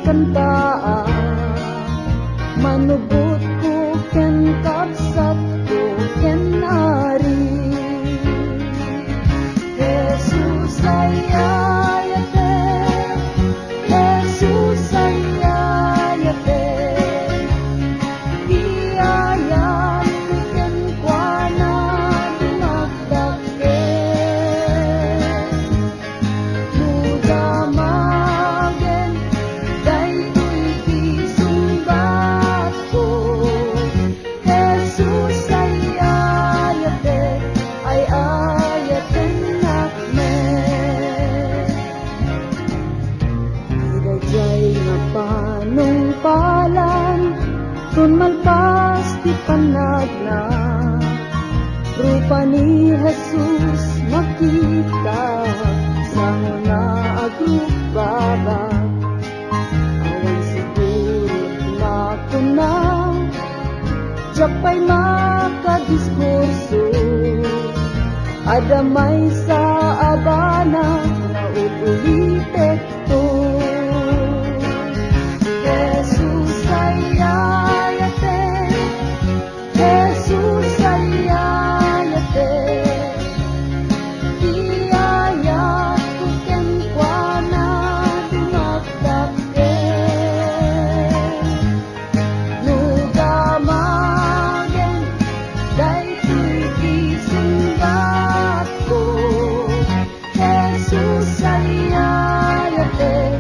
kanta manubot ko ken kapsat ko ken nari. Jesus ay ayate, Jesus ay ayate, iyayat ko ken kuana dumagdake. Nudamagen daytoy gisumbat ko, Jesus ay ayate nakme. Dirajay nga panungpalan kun malpas ti panagna, rupa ni Jesus makita sa mga agrupaba. Awan siguro na kuna japay makadiskurso, adamay sa abana na ulitek to. Jesus ay ayate, Jesus ay ayate, iyayat ko ken kuana dumagdake. Nudamagen daytoy gisumbat ko, Jesus ay ayate